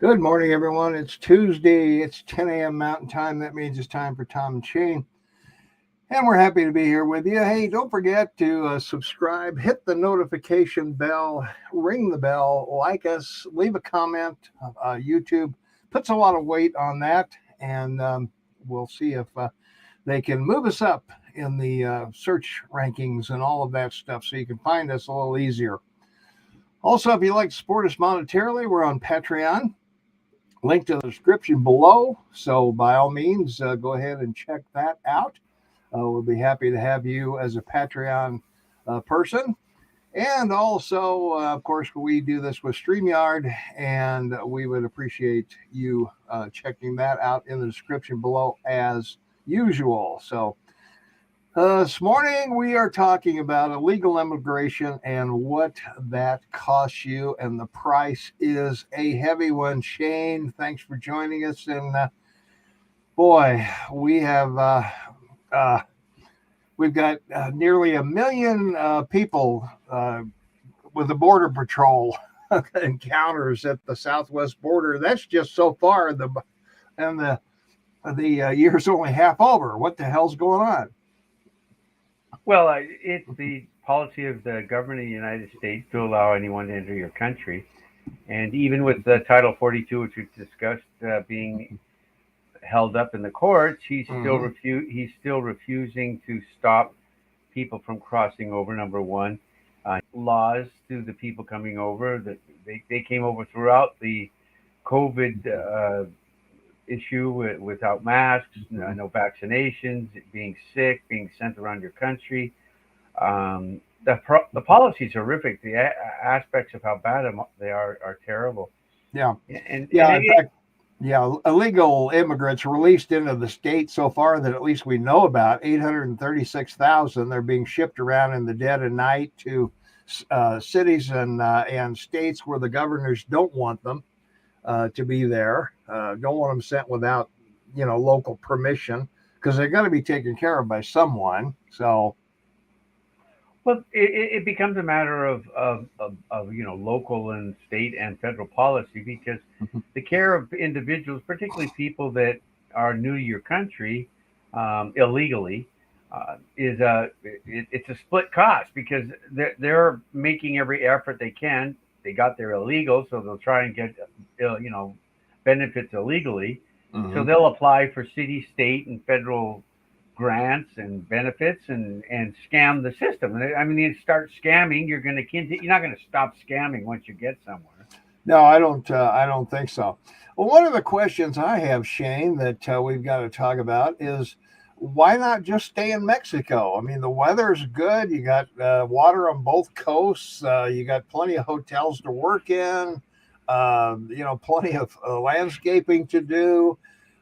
Good morning, everyone. It's Tuesday. It's 10 a.m. Mountain Time. That means it's time for Tom and Shane. And we're happy to be here with you. Hey, don't forget to subscribe, hit the notification bell, ring the bell, like us, leave a comment. YouTube puts a lot of weight on that, and we'll see if they can move us up in the search rankings and all of that stuff so you can find us a little easier. Also, if you'd like to support us monetarily, we're on Patreon. Link to the description below. So by all means, go ahead and check that out. We'll be happy to have you as a Patreon person. And also, of course, we do this with StreamYard, and we would appreciate you checking that out in the description below as usual. So this morning, we are talking about illegal immigration and what that costs you, and the price is a heavy one. Shane, thanks for joining us. And boy, we have we've got nearly 1 million people with the Border Patrol encounters at the southwest border. That's just so far, and the year's only half over. What the hell's going on? Well, it's the policy of the government of the United States to allow anyone to enter your country. And even with the Title 42, which we've discussed being held up in the courts, he's still refusing to stop people from crossing over, number one. Laws to the people coming over, that they came over throughout the COVID issue without masks, no vaccinations, being sick, being sent around your country. The policy is horrific. The aspects of how bad they are terrible. Yeah. In fact, illegal immigrants released into the state so far that at least we know about 836,000. They're being shipped around in the dead of night to cities and states where the governors don't want them to be there. Don't want them sent without, local permission, because they're going to be taken care of by someone. So, well, it becomes a matter of local and state and federal policy, because the care of individuals, particularly people that are new to your country illegally, it's a split cost, because they're making every effort they can. They got there illegal, so they'll try and get benefits illegally. So they'll apply for city, state, and federal grants and benefits and scam the system. I mean, you start scamming, you're not going to stop scamming once you get somewhere. No, I don't think so. Well, one of the questions I have, Shane, that we've got to talk about is, why not just stay in Mexico? I mean, the weather's good. You got water on both coasts. You got plenty of hotels to work in. Plenty of landscaping to do.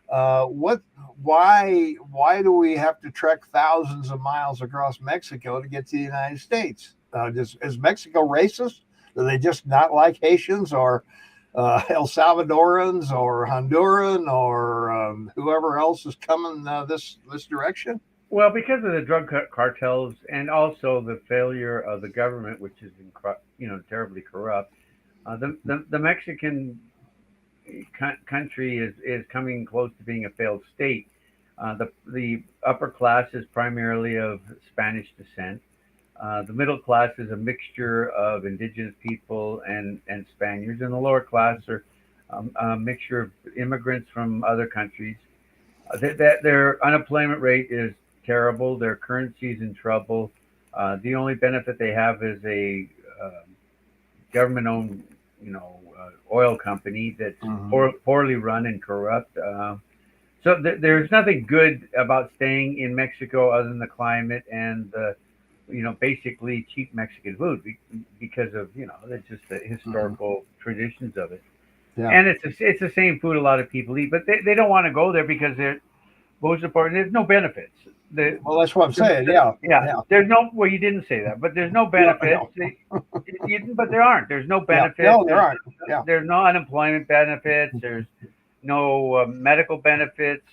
Why do we have to trek thousands of miles across Mexico to get to the United States? Is Mexico racist? Do they just not like Haitians or El Salvadorans or Honduran or whoever else is coming this direction? Well, because of the drug cartels and also the failure of the government, which is terribly corrupt, the Mexican country is coming close to being a failed state. The upper class is primarily of Spanish descent. The middle class is a mixture of indigenous people and Spaniards, and the lower class are a mixture of immigrants from other countries. Their unemployment rate is terrible. Their currency is in trouble. The only benefit they have is a government-owned, oil company that's poorly run and corrupt. So there's nothing good about staying in Mexico other than the climate and basically cheap Mexican food, because of it's just the historical traditions of it. Yeah. And it's the same food a lot of people eat, but they don't want to go there because most important, there's no benefits. Well, that's what I'm saying. Yeah. There's no. Well, you didn't say that, but there's no benefits. But there aren't. There's no benefits. No, there aren't. Yeah. There's no unemployment benefits. There's no medical benefits.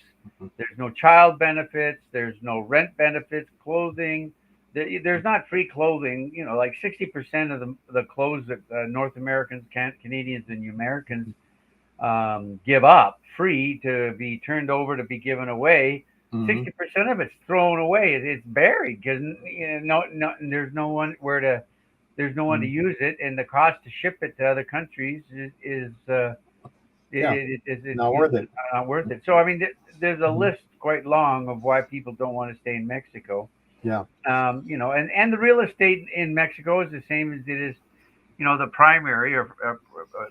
There's no child benefits. There's no rent benefits, clothing. There's not free clothing. Like 60% of the clothes that North Americans, Canadians, and Americans give up free to be turned over to be given away, Mm-hmm. 60% of it's thrown away. It's buried because there's no one there's no one to Mm-hmm. use it, and the cost to ship it to other countries Yeah, it's not worth it. not worth it. So I mean, there's a Mm-hmm. list quite long of why people don't want to stay in Mexico. Yeah. And the real estate in Mexico is the same as it is, the primary or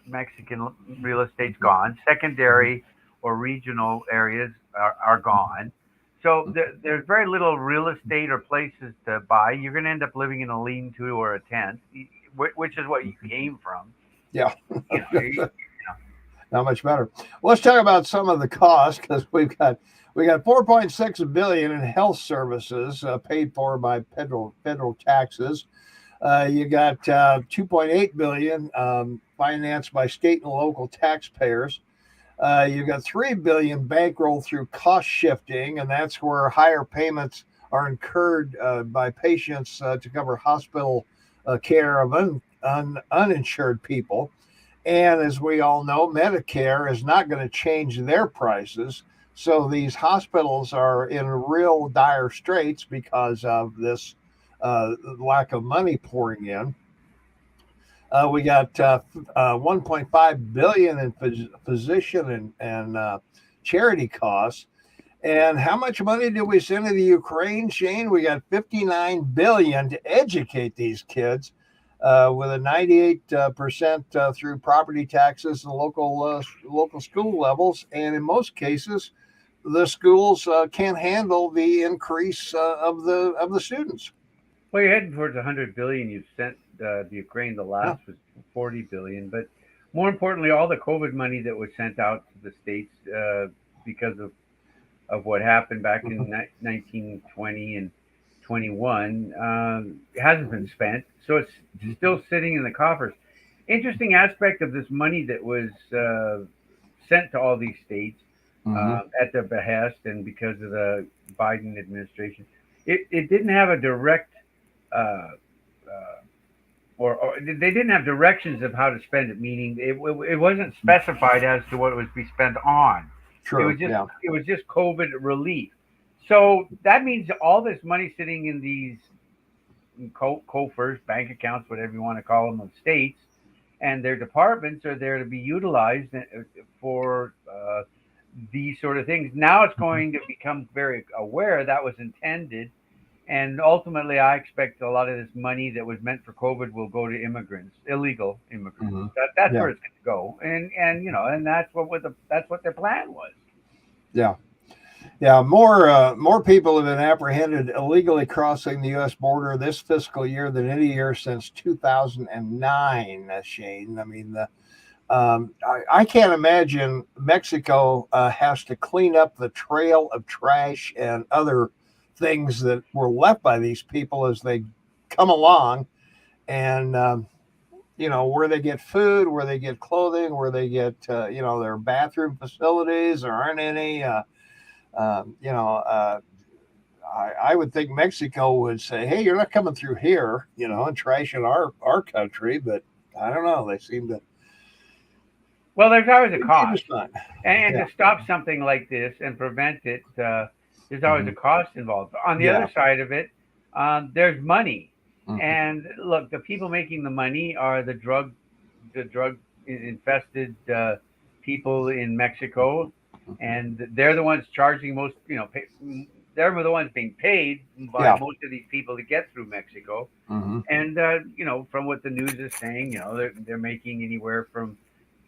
Mexican real estate's gone. Mm-hmm. Secondary or regional areas are gone. So there's very little real estate or places to buy. You're going to end up living in a lean-to or a tent, which is what you came from. Yeah. You know, Not much better. Well, let's talk about some of the costs because we got 4.6 billion in health services paid for by federal taxes. You got 2.8 billion financed by state and local taxpayers. You got 3 billion bankroll through cost shifting, and that's where higher payments are incurred by patients to cover hospital care of uninsured people. And as we all know, Medicare is not going to change their prices. So these hospitals are in real dire straits because of this lack of money pouring in. We got 1.5 billion in physician and charity costs. And how much money did we send to the Ukraine, Shane? We got 59 billion to educate these kids, with a 98% through property taxes and local school levels. And in most cases, the schools can't handle the increase of the students. well, you're heading towards 100 billion. You've sent the Ukraine. The Yeah. last was 40 billion, but more importantly, all the COVID money that was sent out to the states because of what happened back Mhm. in 1920 and 21 hasn't been spent, so it's still sitting in the coffers. Interesting aspect of this money that was sent to all these states Mm-hmm. at their behest and because of the Biden administration, it didn't have a direct uh, uh, or they didn't have directions of how to spend it. Meaning, it wasn't specified as to what it was to be spent on. It was True. just Yeah. it was just COVID relief. So that means all this money sitting in these COFRs, bank accounts, whatever you want to call them, of states, and their departments are there to be utilized for these sort of things. Now it's Mhm. going to become very aware that was intended, and ultimately, I expect a lot of this money that was meant for COVID will go to immigrants, illegal immigrants. Mhm. That's Yeah. where it's going to go, and that's what their plan was. Yeah. Yeah, more people have been apprehended illegally crossing the U.S. border this fiscal year than any year since 2009. Shane, I mean, I can't imagine Mexico has to clean up the trail of trash and other things that were left by these people as they come along, and where they get food, where they get clothing, where they get their bathroom facilities. There aren't any. Um, you know, uh, I would think Mexico would say, "Hey, you're not coming through here," and trashing our country. But I don't know. They seem to Well, there's always a be cost, just fine. and Yeah. to stop something like this and prevent it, there's always a Hmm. cost involved. On the other Yeah. side of it, there's money, Hmm. and look, the people making the money are the drug infested people in Mexico, and they're the ones charging most. They're the ones being paid by Yeah. most of these people to get through Mexico. Hmm. And from what the news is saying, they're making anywhere from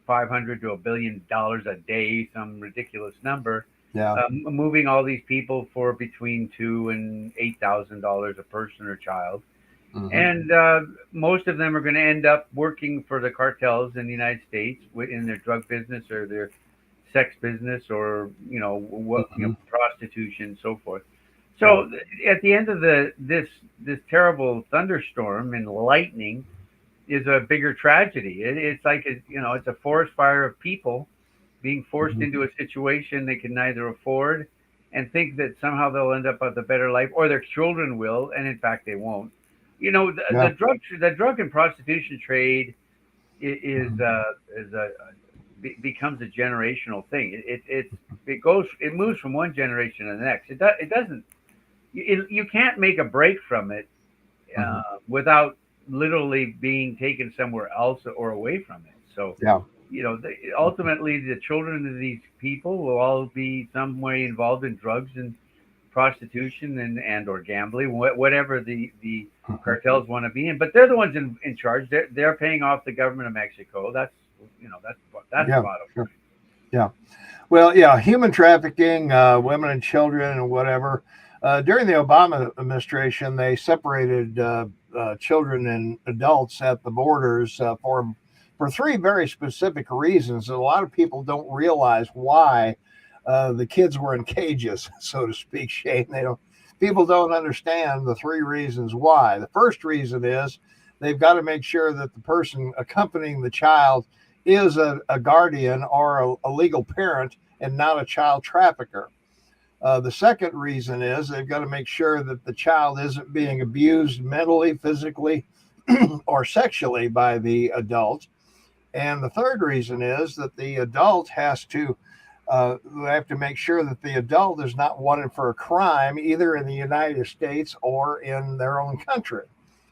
500 to $1 billion a day, some ridiculous number, Yeah. moving all these people for between $2,000 and $8,000 a person or child. Hmm. And most of them are going to end up working for the cartels in the United States in their drug business or their sex business or Hmm. prostitution and so forth. Yeah. So at the end of this terrible thunderstorm and lightning is a bigger tragedy. It's like it's a forest fire of people being forced Hmm. into a situation they can neither afford and think that somehow they'll end up with a better life, or their children will, and in fact they won't. The Yeah. drug and prostitution trade is Hmm. uh, is a becomes a generational thing. It moves from one generation to the next. It doesn't. You can't make a break from it without literally being taken somewhere else or away from it. So, Yeah. ultimately, the children of these people will all be some way involved in drugs and prostitution and or gambling, whatever the cartels want to be in. But they're the ones in charge. They're paying off the government of Mexico. That's Yeah. the bottom Sure. line. Yeah. Well, yeah, human trafficking, women and children and whatever. During the Obama administration, they separated children and adults at the borders for three very specific reasons. And a lot of people don't realize why the kids were in cages, so to speak, Shane. People don't understand the three reasons why. The first reason is they've got to make sure that the person accompanying the child is a guardian or a legal parent and not a child trafficker. The second reason is they've got to make sure that the child isn't being abused mentally, physically, or sexually by the adult. And the third reason is that the adult they have to make sure that the adult is not wanted for a crime either in the United States or in their own country.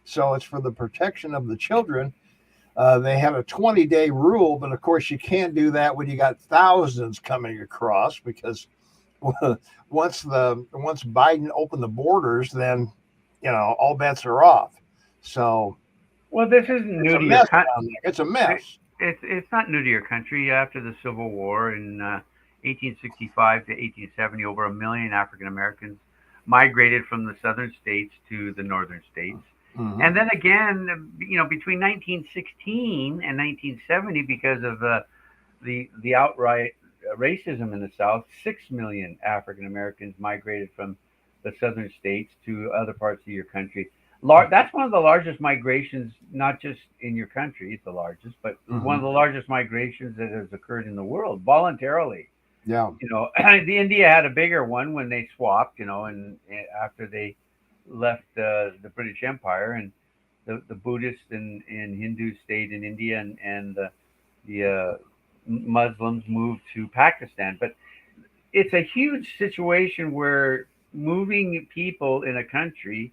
So it's for the protection of the children. They have a 20-day rule, but of course you can't do that when you got thousands coming across, because once Biden opened the borders, then all bets are off. So Well, this isn't new it's a to your mess country. down there. It's a mess. It's not new to your country. After the Civil War in 1865 to 1870, over 1 million African Americans migrated from the southern states to the northern states. Mm-hmm. And then again, between 1916 and 1970, because of the outright racism in the South, 6 million African Americans migrated from the southern states to other parts of your country. That's one of the largest migrations, not just in your country, it's the largest, but one of the largest migrations that has occurred in the world voluntarily. Yeah. The India had a bigger one when they swapped, and after they left the British Empire, and the Buddhists and Hindus stayed in India, and the Muslims moved to Pakistan. But it's a huge situation where moving people in a country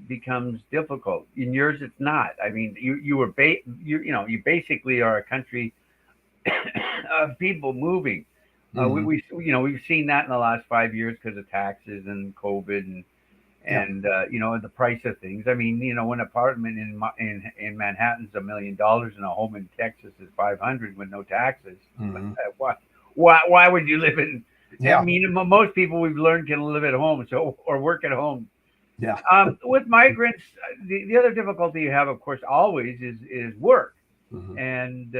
becomes difficult. In yours, it's not. I mean, you basically are a country of people moving. We've seen that in the last 5 years because of taxes and COVID and the price of things. I mean, an apartment in Manhattan's $1 million and a home in Texas is 500 with no taxes. Why would you live in? Yeah. I mean, most people we've learned can live at home, or work at home. Yeah. With migrants, the other difficulty you have, of course, always is work, and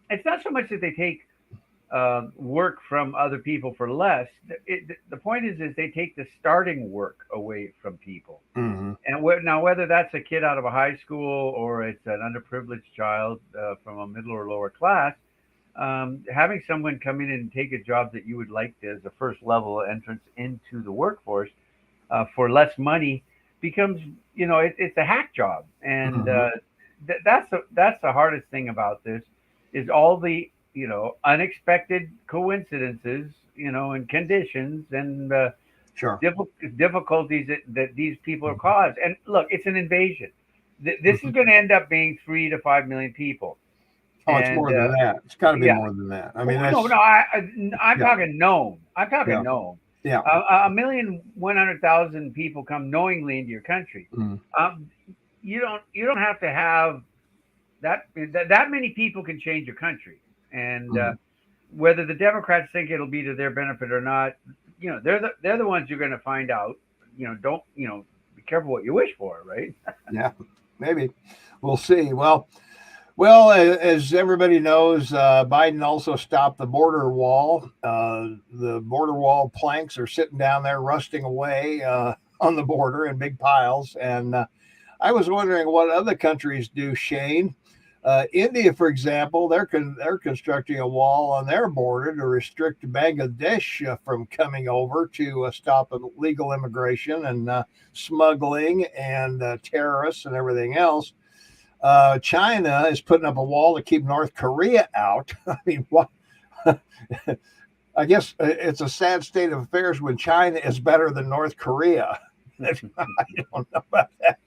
it's not so much that they take work from other people for less. The point is they take the starting work away from people. And now, whether that's a kid out of a high school or it's an underprivileged child from a middle or lower class, having someone come in and take a job that you would like as a first level entrance into the workforce for less money becomes, it's a hack job. And that's the hardest thing about this, is all the unexpected coincidences, and conditions and difficulties that these people are caused. And look, it's an invasion. This is going to end up being 3 to 5 million people. Oh, it's more than that. It's got to be more than that. I mean, I'm talking known. I'm talking known. Yeah. 1,100,000 people come knowingly into your country. You don't have to have that many people can change your country. And whether the Democrats think it'll be to their benefit or not, they're the ones you're going to find out. Don't be careful what you wish for, right? Yeah, maybe we'll see. Well, as everybody knows, Biden also stopped the border wall. The border wall planks are sitting down there rusting away on the border in big piles. And I was wondering what other countries do, Shane. India, for example, they're constructing a wall on their border to restrict Bangladesh from coming over to stop illegal immigration and smuggling and terrorists and everything else. China is putting up a wall to keep North Korea out. I mean, what? I guess it's a sad state of affairs when China is better than North Korea. I don't know about that.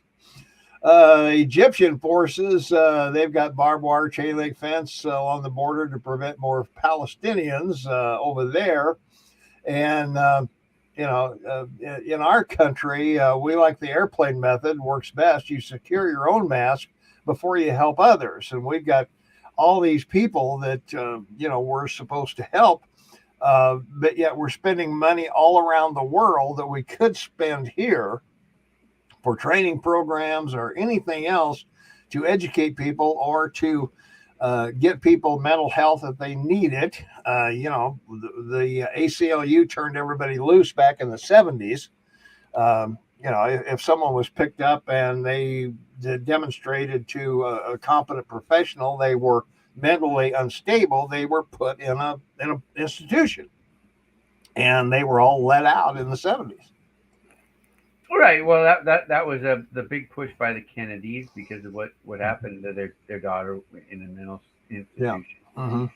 Egyptian forces, they've got barbed wire chain link fence along the border to prevent more Palestinians over there. And, in our country, we like the airplane method, works best. You secure your own mask before you help others. And we've got all these people that, we're supposed to help. But yet we're spending money all around the world that we could spend here for training programs or anything else to educate people or to get people mental health if they need it. The ACLU turned everybody loose back in the 70s. If someone was picked up and they demonstrated to a competent professional they were mentally unstable, they were put in an institution, and they were all let out in the 70s. Right. Well, that was the big push by the Kennedys because of what happened to their daughter in a mental institution. Yeah. Mm-hmm.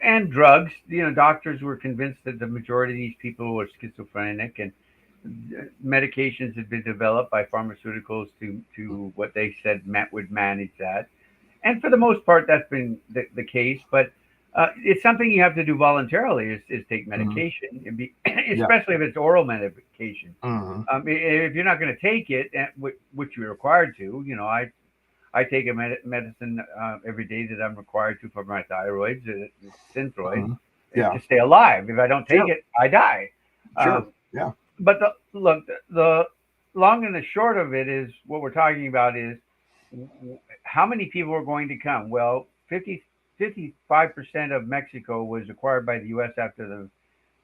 And drugs. Doctors were convinced that the majority of these people were schizophrenic, and medications had been developed by pharmaceuticals to what they said would manage that. And for the most part, that's been the case. But it's something you have to do voluntarily is take medication, especially if it's oral medication. Mm-hmm. If you're not going to take it, which you're required to, I take a medicine every day that I'm required to for my thyroid, Synthroid, to stay alive. If I don't take it, I die. Sure. But the long and the short of it is what we're talking about is how many people are going to come. Well, 55% of Mexico was acquired by the U.S. after the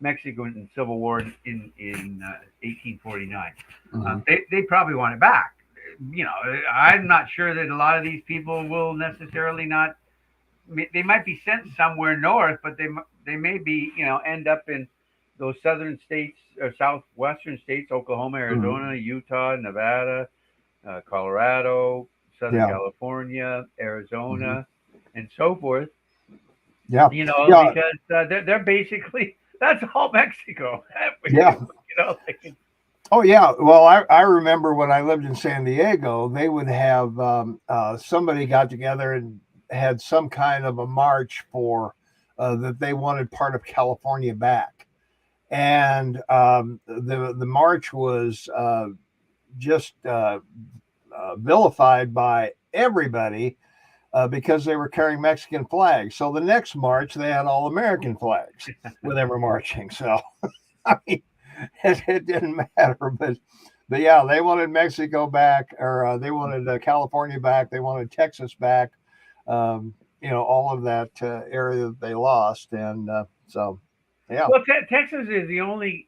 Mexican Civil War in 1849. Mm-hmm. They probably want it back. I'm not sure that a lot of these people will necessarily not. They might be sent somewhere north, but they may be end up in those southern states or southwestern states: Oklahoma, Arizona, Utah, Nevada, Colorado, Southern California, Arizona, and so forth. Yeah. Because they're basically, that's all Mexico. Oh, yeah. Well, I remember when I lived in San Diego, they would have somebody got together and had some kind of a march for that they wanted part of California back. And the march was just vilified by everybody because they were carrying Mexican flags. So the next march, they had all American flags when they were marching. So, I mean, it didn't matter. But yeah, they wanted Mexico back, or they wanted California back. They wanted Texas back. All of that area that they lost. And so, yeah. Well, Texas is the only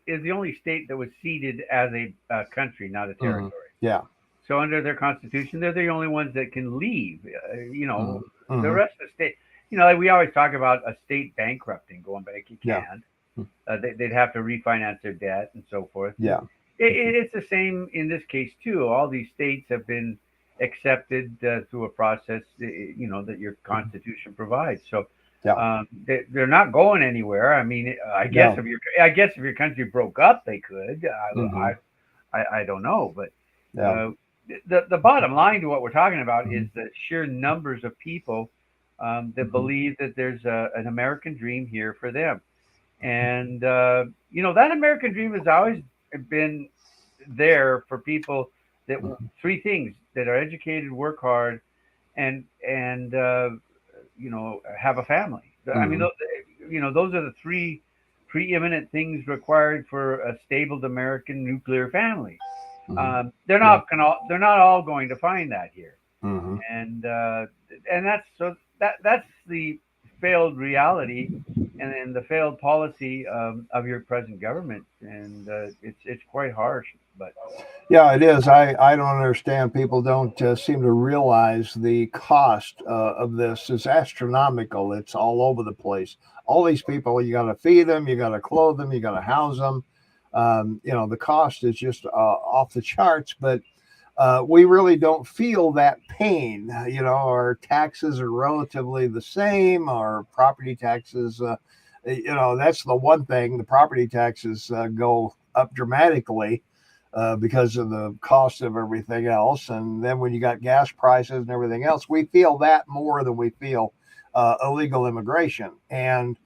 state that was ceded as a country, not a territory. Mm-hmm. Yeah. So under their constitution, they're the only ones that can leave. Mm-hmm. The rest of the state, like we always talk about a state bankrupting, going back, you can't. They'd have to refinance their debt and so forth. Yeah. It's the same in this case too. All these states have been accepted through a process, that your constitution provides. So they're not going anywhere. I mean, I guess if your country broke up, they could. I don't know, but the bottom line to what we're talking about is the sheer numbers of people that believe that there's an American dream here for them. And, that American dream has always been there for people that three things: that are educated, work hard, and have a family. I mean, those are the three preeminent things required for a stable American nuclear family. They're not all going to find that here. And that's the failed reality and the failed policy of your present government, and it's quite harsh. But yeah, it is. I don't understand. People don't seem to realize the cost of this is astronomical. It's all over the place. All these people, you got to feed them, you got to clothe them, you got to house them. The cost is just off the charts. But we really don't feel that pain. Our taxes are relatively the same. Our property taxes, that's the one thing. The property taxes go up dramatically because of the cost of everything else. And then when you got gas prices and everything else, we feel that more than we feel illegal immigration. And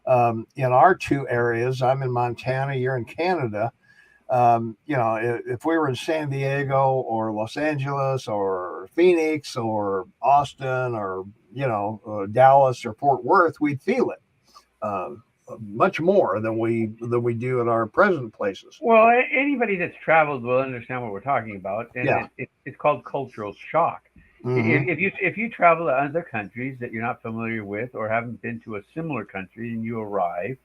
in our two areas, I'm in Montana, you're in Canada. If we were in San Diego or Los Angeles or Phoenix or Austin or, Dallas or Fort Worth, we'd feel it much more than we do in our present places. Well, anybody that's traveled will understand what we're talking about, and Yeah. it's called cultural shock. Mm-hmm. If you travel to other countries that you're not familiar with or haven't been to a similar country and you arrive,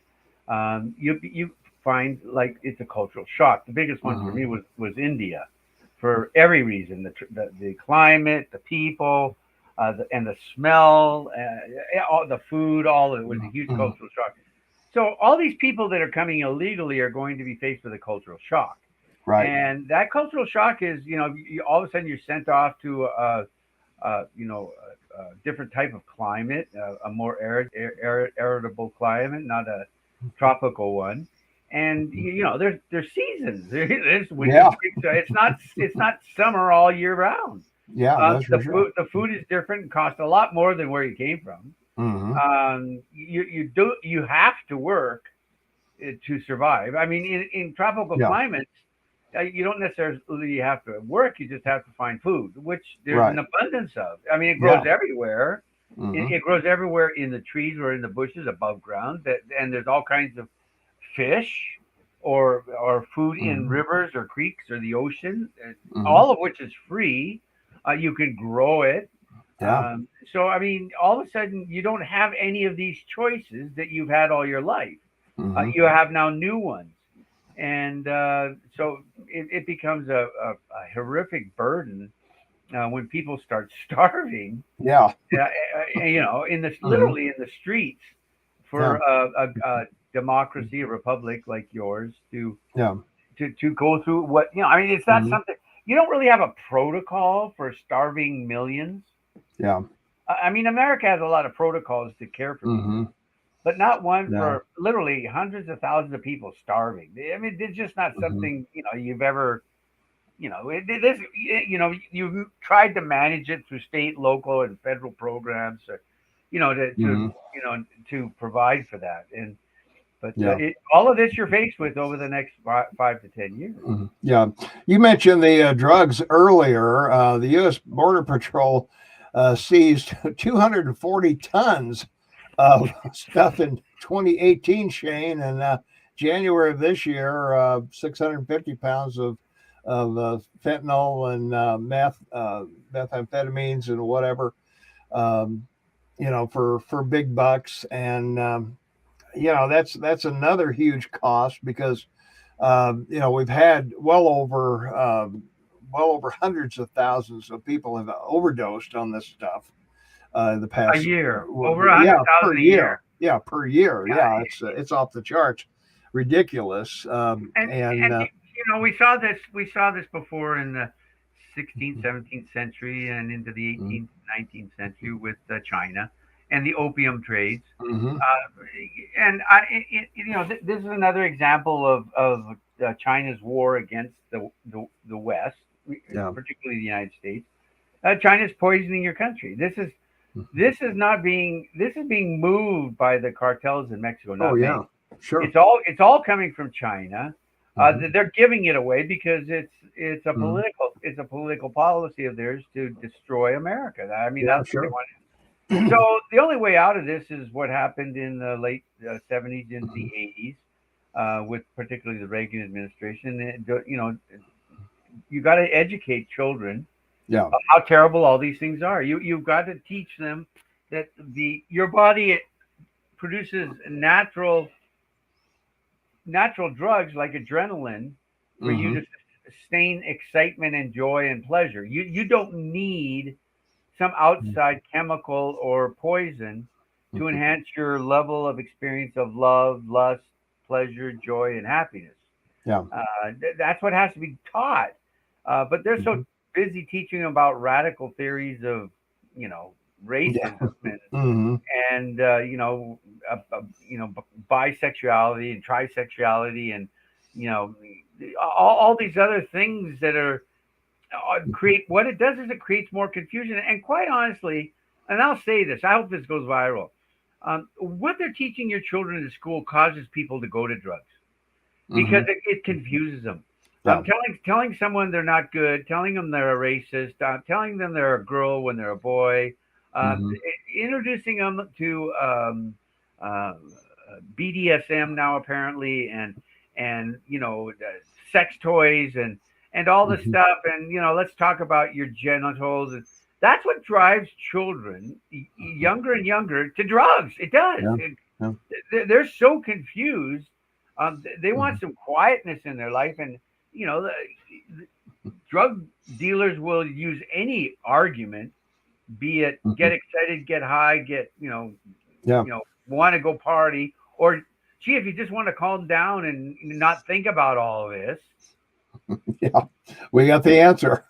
you find like it's a cultural shock. The biggest one for me was India, for every reason: the climate, the people, and the smell, all the food, all of it was a huge cultural shock. So all these people that are coming illegally are going to be faced with a cultural shock. Right. And that cultural shock is, all of a sudden you're sent off to a different type of climate, a more aridable climate, not a tropical one. And there's seasons. There's winter. Yeah. It's not summer all year round. Yeah, that's for sure. The food is different and costs a lot more than where you came from. You have to work to survive. I mean, in tropical climates, you don't necessarily have to work. You just have to find food, which there's an abundance of. I mean, it grows everywhere. It grows everywhere in the trees or in the bushes above ground. And there's all kinds of fish or food in rivers or creeks or the ocean, all of which is free. You can grow it. Yeah. So, I mean, all of a sudden, you don't have any of these choices that you've had all your life. You have now new ones. And so it becomes a horrific burden when people start starving. Yeah. Literally in the streets for a democracy, a republic like yours to go through what, I mean, it's not something, you don't really have a protocol for starving millions. Yeah. I mean, America has a lot of protocols to care for people, but not one for literally hundreds of thousands of people starving. I mean, it's just not something, you've ever, you've tried to manage it through state, local, and federal programs, or, to provide for that. But all of this you're faced with over the next 5 to 10 years. Yeah. You mentioned the drugs earlier. The U.S. Border Patrol seized 240 tons of stuff in 2018, Shane, and January of this year, 650 pounds of fentanyl and methamphetamines and whatever, for big bucks. And that's another huge cost because we've had well over hundreds of thousands of people have overdosed on this stuff the past a year. Over 100,000 a year. Yeah, per year. Yeah, it's off the charts, ridiculous. We saw this before in the 16th, 17th century and into the 18th, 19th century with China and the opium trades. This is another example of China's war against the West, particularly the United States. China's poisoning your country. This is being moved by the cartels in Mexico. Sure. It's all coming from China. They're giving it away because it's a political policy of theirs to destroy America. I mean, that's what they want. So the only way out of this is what happened in the late 70s into the 80s, with particularly the Reagan administration. You got to educate children of how terrible all these things are. You've got to teach them that your body produces natural drugs like adrenaline for you to sustain excitement and joy and pleasure. You don't need some outside chemical or poison to enhance your level of experience of love, lust, pleasure, joy, and happiness. That's what has to be taught. But they're busy teaching them about radical theories of, Yeah. racism Hmm. and you know, bisexuality and trisexuality and you know all these other things that are create what it does is it creates more confusion. And quite honestly, and I'll say this, I hope this goes viral. What they're teaching your children in school causes people to go to drugs because Hmm. it confuses them. Yeah. Telling someone they're not good, telling them they're a racist, telling them they're a girl when they're a boy, Hmm. introducing them to uh, BDSM now apparently, and sex toys and all this Hmm. stuff, and let's talk about your genitals. And that's what drives children younger and younger to drugs. It does. Yeah. Yeah. They're so confused. They Hmm. want some quietness in their life, and the drug dealers will use any argument, be it Hmm. get excited, get high, get Yeah. want to go party, or gee, if you just want to calm down and not think about all of this. Yeah. We got the answer.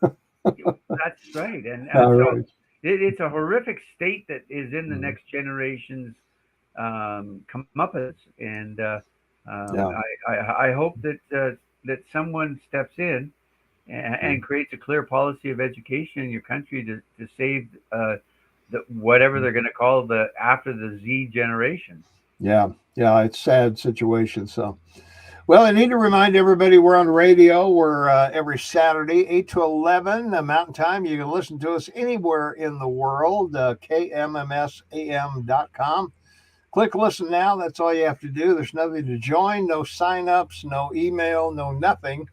That's right, and All so right. it's a horrific state that is in the Mhm. next generation's comeuppance, and Yeah. I hope that someone steps in Yeah. and creates a clear policy of education in your country to save whatever they're going to call the after the Z generation. Yeah. Yeah. It's a sad situation. So, well, I need to remind everybody we're on radio. We're every Saturday, 8 to 11 Mountain Time. You can listen to us anywhere in the world, kmmsam.com. Click listen now. That's all you have to do. There's nothing to join, no sign-ups, no email, no nothing.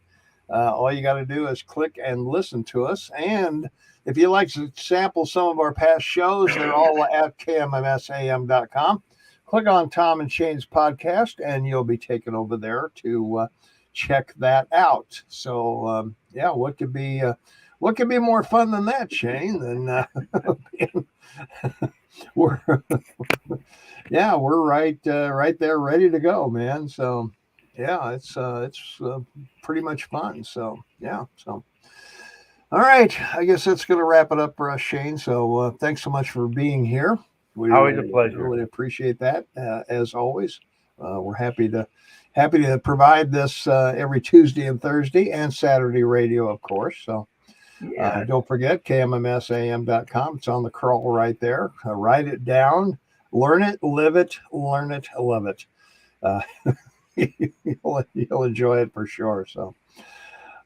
All you got to do is click and listen to us. And if you'd like to sample some of our past shows, they're all at kmmsam.com. Click on Tom and Shane's podcast, and you'll be taken over there to check that out. So, yeah, what could be more fun than that, Shane? Than we're yeah, we're right there, ready to go, man. So, yeah, it's pretty much fun. So, yeah, so. All right, I guess that's going to wrap it up for us, Shane. So, thanks so much for being here. We Always a really, pleasure. really appreciate that, as always. We're happy to provide this every Tuesday and Thursday and Saturday radio, of course. So, Yeah. don't forget kmmsam.com. It's on the crawl right there. Write it down, learn it, live it, learn it, love it. Uh, you'll enjoy it for sure. So,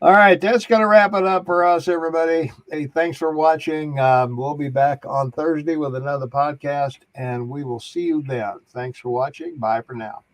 all right, that's going to wrap it up for us, everybody. Hey, thanks for watching. We'll be back on Thursday with another podcast, and we will see you then. Thanks for watching. Bye for now.